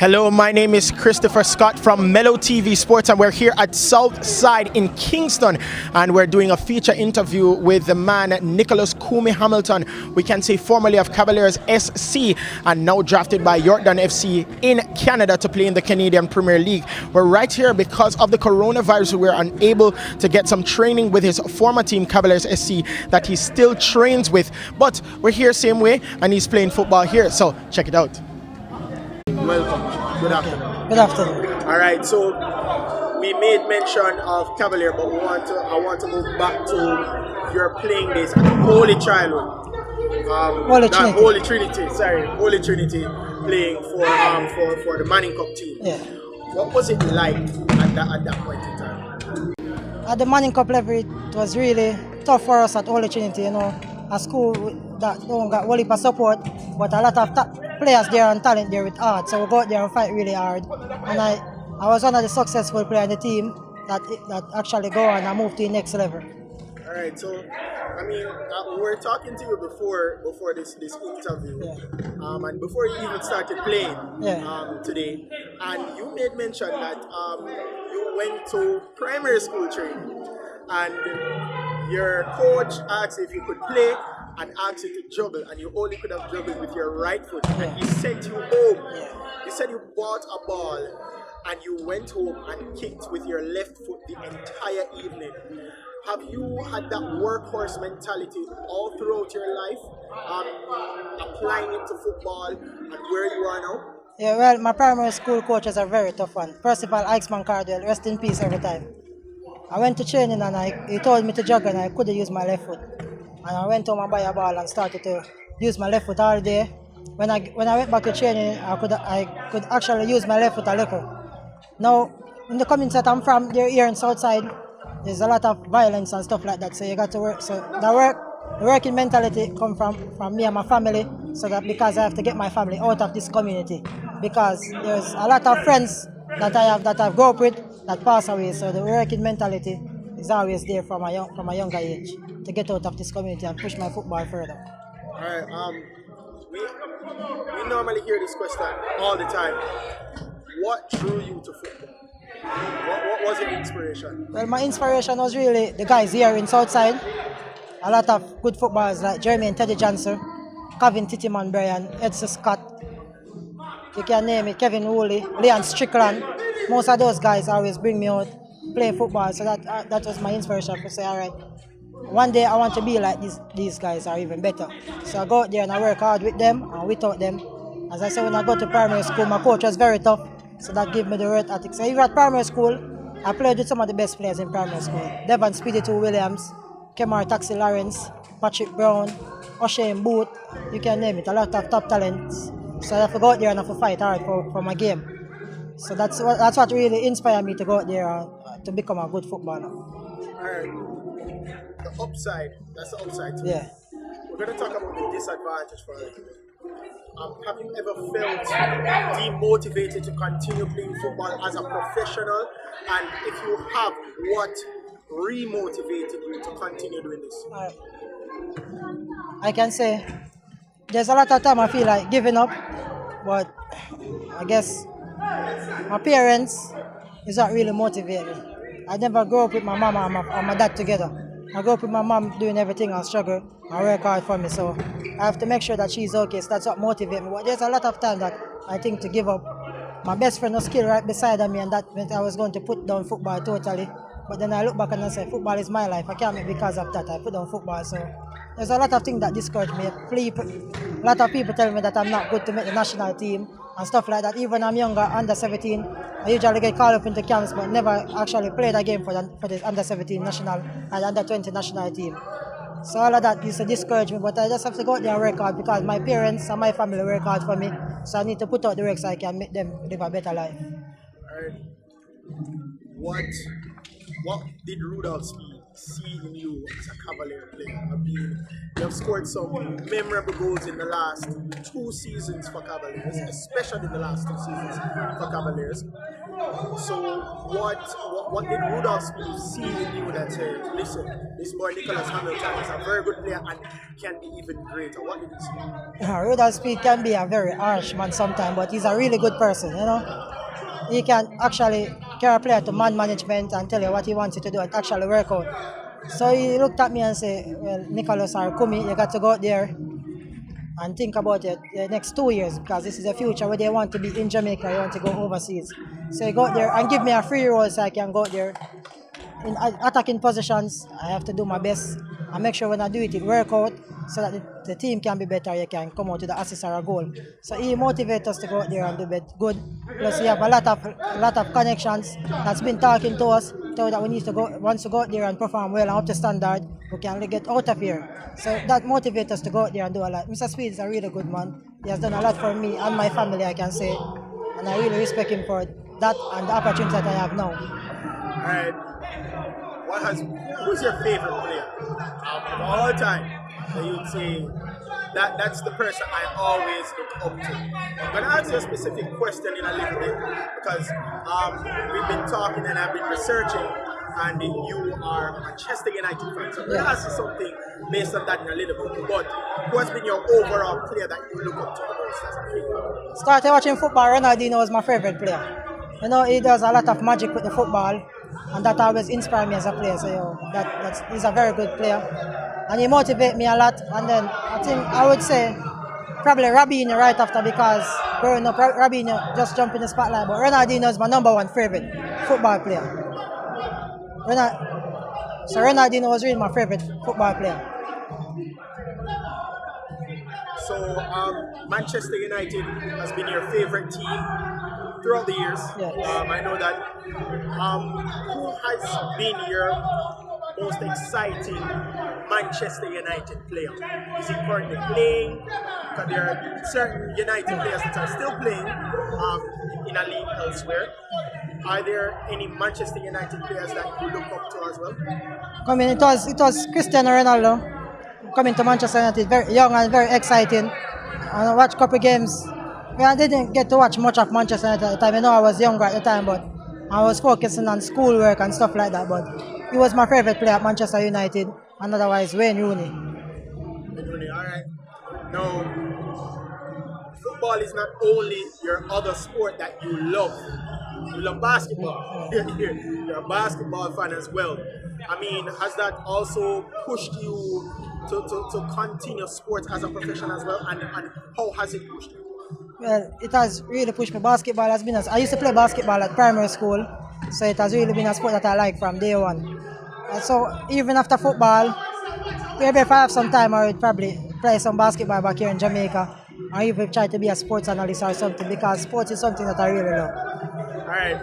Hello, my name is Christopher Scott from Mellow TV Sports, and we're here at Southside in Kingston, and we're doing a feature interview with the man Nicholas Kumi Hamilton. We can say formerly of Cavaliers SC and now drafted by Yorkton FC in Canada to play in the Canadian Premier League. We're right here because of the coronavirus. We're unable to get some training with his former team Cavaliers SC that he still trains with, but we're here same way and he's playing football here, so check it out. Welcome. Good afternoon. Good afternoon. All right, so we made mention of Cavalier, but I want to move back to your playing days at Holy Childhood. Holy Trinity, playing for the Manning Cup team. Yeah. What was it like at that point in time? At the Manning Cup level, it was really tough for us at Holy Trinity, a school that don't got only for support, but a lot of players there and talent there with art, so we go out there and fight really hard. And I was one of the successful players in the team that actually go on and move to the next level. All right, so I mean, we were talking to you before this interview, yeah. And before you even started playing, yeah. Today, and you made mention that you went to primary school training, and your coach asked if you could play and asked you to juggle, and you only could have juggled with your right foot, and he sent you home. Yeah. You said you bought a ball and you went home and kicked with your left foot the entire evening. Have you had that workhorse mentality all throughout your life, applying it to football and where you are now? Yeah, well, my primary school coaches are very tough one. First of all, Ixman Cardwell, rest in peace every time. I went to training and he told me to juggle and I couldn't use my left foot. And I went home and buy a ball and started to use my left foot all day. When I went back to training, I could actually use my left foot a little. Now, in the community that I'm from, here in Southside, there's a lot of violence and stuff like that, so you got to work. So the working mentality come from me and my family, so that because I have to get my family out of this community, because there's a lot of friends that I have that I've grown up with that pass away, so the working mentality is always there from a younger age to get out of this community and push my football further. All right, we normally hear this question all the time. What drew you to football? What was your inspiration? Well, my inspiration was really the guys here in Southside. A lot of good footballers like Jeremy and Teddy Johnson, Kevin Tittiman Bryan, Edson Scott, you can name it, Kevin Woolley, Leon Strickland. Most of those guys always bring me out playing football, so that was my inspiration to say, all right, one day I want to be like these guys or even better. So I go out there and I work hard with them and without them. As I said, when I go to primary school, my coach was very tough, so that gave me the work ethic. So even at primary school, I played with some of the best players in primary school. Devon Speedy 2 Williams, Kemar Taxi Lawrence, Patrick Brown, O'Shane Booth, you can name it, a lot of top talents. So I have to go out there and have to fight hard for my game. So that's what really inspired me to go out there to become a good footballer. The upside, that's the upside too. Yeah. We're going to talk about the disadvantage for a little bit. Have you ever felt demotivated to continue playing football as a professional? And if you have, what remotivated you to continue doing this? I can say there's a lot of time I feel like giving up, but I guess my parents is not really motivated. I never grew up with my mom and my dad together. I grew up with my mom doing everything and struggle and work hard for me, so I have to make sure that she's okay, so that's what motivates me. But there's a lot of time that I think to give up. My best friend was killed right beside me, and that meant I was going to put down football totally. But then I look back and I say, football is my life. I can't make because of that. I put down football, so there's a lot of things that discourage me. A lot of people tell me that I'm not good to make the national team and stuff like that. Even when I'm younger, under 17, I usually get called up into camps, but never actually played a game for the under 17 national and under 20 national team. So all of that used to discourage me, but I just have to go out there and work hard because my parents and my family work hard for me. So I need to put out the work so I can make them live a better life. What did Rudolph see in you as a Cavalier player? I mean, you have scored some memorable goals in the last 2 seasons for Cavaliers, especially the last 2 seasons for Cavaliers. So what did Rudolph Speed see in you that said, listen, this boy Nicholas Hamilton is a very good player and can be even greater? What did you see? Rudolph Speed can be a very harsh man sometimes, but he's a really good person, you know. He can actually carry a player to man management and tell you what he wants you to do and actually work out. So he looked at me and said, well, Nicholas or Kumi, you got to go out there and think about it the next 2 years, because this is the future where they want to be in Jamaica, you want to go overseas. So you go out there and give me a free role so I can go out there in attacking positions. I have to do my best and make sure when I do it, it work out so that the team can be better. You can come out with the assist or a goal. So he motivates us to go out there and do good. Plus he have a lot of connections that's been talking to us, told that we need to go, once to go out there and perform well and up to standard, we can only get out of here. So that motivates us to go out there and do a lot. Mr. Speed is a really good man. He has done a lot for me and my family, I can say. And I really respect him for that and the opportunity that I have now. All right. Who's your favorite player of all time that you'd say that's the person I always look up to? I'm going to ask you a specific question in a little bit because we've been talking and I've been researching, and you are a Manchester United fan. So I'm going to ask you something based on that in a little bit. But who has been your overall player that you look up to the most as a player? Started watching football, Ronaldinho was my favorite player. You know, he does a lot of magic with the football, and that always inspired me as a player. So he's a very good player, and he motivates me a lot. And then I would say probably Robinho right after, because growing up, Robinho just jumped in the spotlight. But Ronaldinho is my number one favorite football player. So Ronaldinho was really my favorite football player. So Manchester United has been your favorite team throughout the years. Yes. I know that. Who has been your most exciting Manchester United player? Is he currently playing? Because there are certain United players that are still playing in a league elsewhere. Are there any Manchester United players that you look up to as well? It was Cristiano Ronaldo coming to Manchester United, very young and very exciting. I watched a couple of games. I didn't get to watch much of Manchester United at the time. I know I was younger at the time, but I was focusing on schoolwork and stuff like that. But he was my favorite player at Manchester United, and otherwise Wayne Rooney. All right. Now, football is not only your other sport that you love. You love basketball. You're a basketball fan as well. I mean, has that also pushed you to continue sports as a profession as well? And how has it pushed you? Well, it has really pushed me. Basketball has been I used to play basketball at primary school, so it has really been a sport that I like from day one. And so even after football, maybe if I have some time, I would probably play some basketball back here in Jamaica, or even try to be a sports analyst or something, because sports is something that I really love. All right.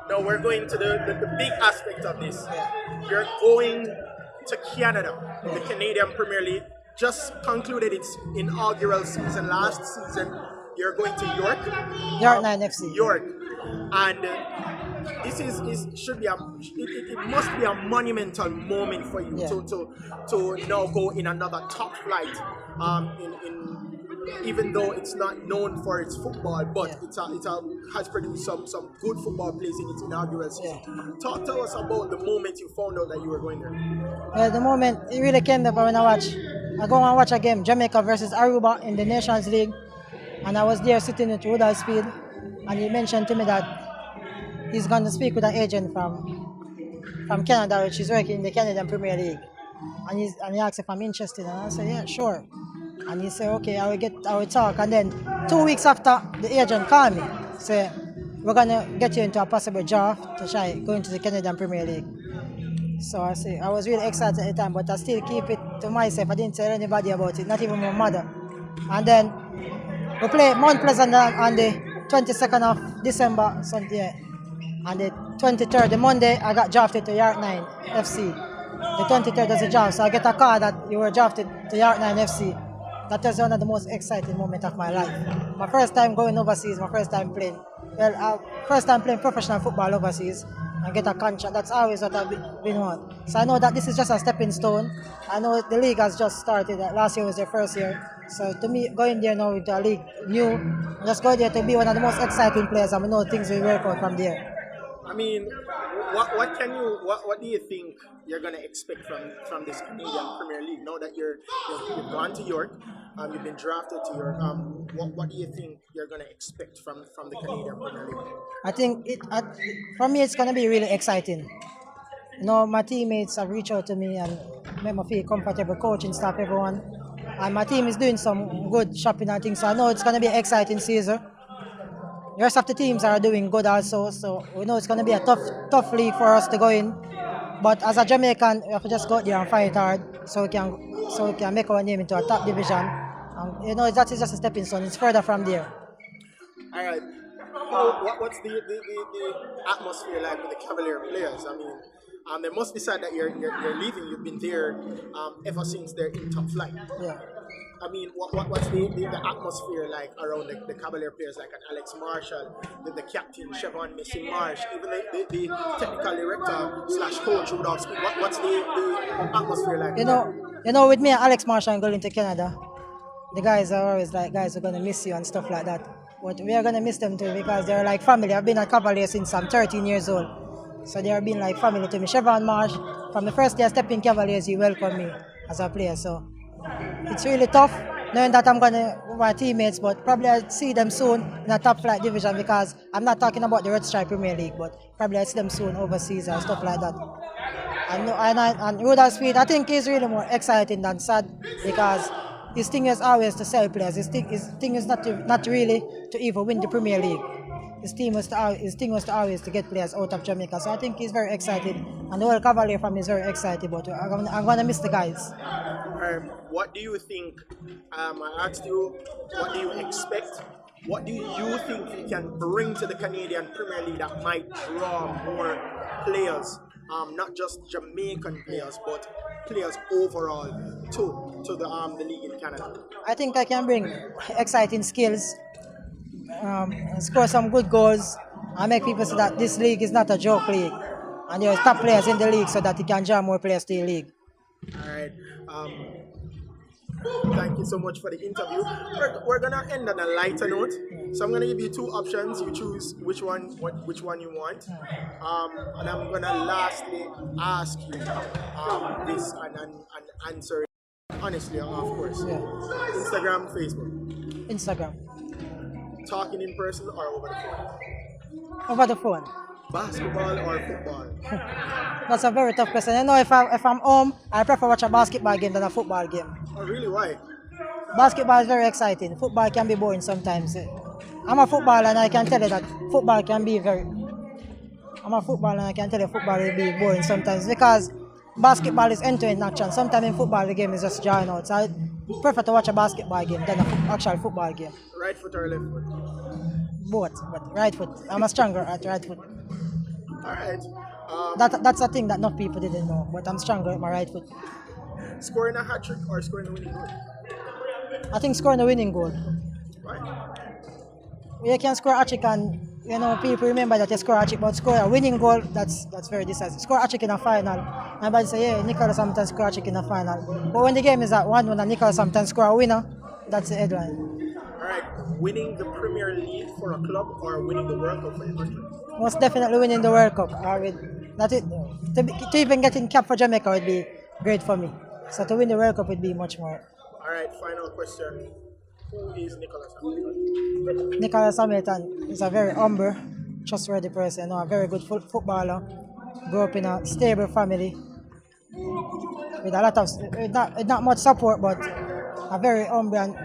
Now we're going to the big aspect of this. You're going to Canada. The Canadian Premier League just concluded its inaugural season last season. You're going to York. York 9 FC. York. And this should be it must be a monumental moment for you to now go in another top flight. Even though it's not known for its football, but it has produced some good football plays in its inaugural season. Yeah. Talk to us about the moment you found out that you were going there. Well, the moment it really came up when I go and watch a game, Jamaica versus Aruba in the Nations League, and I was there sitting with Rudolph Speed, and he mentioned to me that he's going to speak with an agent from Canada, which is working in the Canadian Premier League, and he asked if I'm interested, and I said, yeah, sure. And he said, okay, I will talk. And then 2 weeks after, the agent called me, say, we're going to get you into a possible draft to try going to the Canadian Premier League. So I was really excited at the time, but I still keep it to myself. I didn't tell anybody about it, not even my mother. And then we played Mount Pleasant on the 22nd of December, and the 23rd, the Monday, I got drafted to York 9 FC. The 23rd was a draft, so I get a call that you were drafted to York 9 FC. That was one of the most exciting moments of my life. My first time going overseas, my first time playing. Well, first time playing professional football overseas, and get a contract. That's always what I've been want. So I know that this is just a stepping stone. I know the league has just started. Last year was their first year. So to me, going there now with the league new, just go there to be one of the most exciting players, and we know things will work out from there. I mean, what do you think you're gonna expect from this Canadian Premier League now that you've gone to York, you've been drafted to York? What do you think you're gonna expect from the Canadian Premier League? I think for me it's gonna be really exciting. You know, my teammates have reached out to me and made me feel comfortable, coaching staff, everyone. And my team is doing some good shopping and things, so I know it's gonna be an exciting season. The rest of the teams are doing good also, so we know it's going to be a tough league for us to go in. But as a Jamaican, we have to just go out there and fight hard so we can make our name into a top division. And you know, that is just a stepping stone. It's further from there. All right. What's the atmosphere like with the Cavalier players? I mean, they must be sad that you're leaving. You've been there ever since they're in top flight. Yeah. I mean, what's the atmosphere like around the Cavalier players like Alex Marshall, the captain, Chevron Missy Marsh, even the technical director / coach RUDOLPH? What's the atmosphere like? You know, with me and Alex Marshall going to Canada, the guys are always like, guys, we're going to miss you and stuff like that. But we are going to miss them too because they're like family. I've been a Cavalier since I'm 13 years old. So they have been like family to me. Chevron Marsh, from the first day I stepped in Cavaliers, he welcomed me as a player. So it's really tough knowing that I'm going to with my teammates, but probably I'll see them soon in a top flight division because I'm not talking about the Red Stripe Premier League, but probably I'll see them soon overseas and stuff like that. And RUDOLPH, I think is really more exciting than sad because his thing is always to sell players. His thing is not really to even win the Premier League. His thing was to always to get players out of Jamaica. So I think he's very excited, and the whole Cavalier family is very excited. But I'm gonna miss the guys. What do you think? I asked you, what do you expect? What do you think he can bring to the Canadian Premier League that might draw more players, not just Jamaican players, but players overall to the league in Canada? I think I can bring exciting skills, score some good goals, and make people see that this league is not a joke league, and there are top players in the league so that he can draw more players to the league. All right. Thank you so much for the interview. We're gonna end on a lighter note, so I'm gonna give you two options. You choose which one you want, and I'm gonna lastly ask you this and answer it honestly, of course. Yeah. Instagram, Facebook. Instagram. Talking in person or over the phone? Over the phone. Basketball or football? That's a very tough question. You know, if I'm home, I prefer watch a basketball game than a football game. Oh, really? Why? Basketball is very exciting. Football can be boring sometimes. I'm a footballer and I can tell you that football can be very... I'm a footballer and I can tell you football will be boring sometimes because basketball is entering action. Sometimes in football the game is just drawing out. So I prefer to watch a basketball game than an actual football game. Right foot or left foot? Both, but right foot. I'm a stronger at right foot. Alright. That's a thing that not people didn't know, but I'm stronger with my right foot. Scoring a hat trick or scoring a winning goal? I think scoring a winning goal. Why? You can score a hat trick and you know people remember that you score a hat trick, but score a winning goal that's very decisive. Score a hat trick in a final. Everybody say, yeah, Nicholas sometimes score a hat trick in a final. But when the game is at 1-1 and Nicholas sometimes score a winner, that's the headline. Alright, winning the Premier League for a club or winning the World Cup for your country? Most definitely winning the World Cup. To even get in cap for Jamaica would be great for me. So to win the World Cup would be much more. Alright, final question. Who is Nicholas Hamilton? Nicholas Hamilton is a very humble, trustworthy person, you know, a very good footballer. Grew up in a stable family with a lot of, with not much support, but a very humble and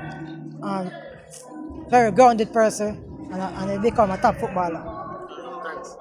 very grounded person, and he become a top footballer. Thanks.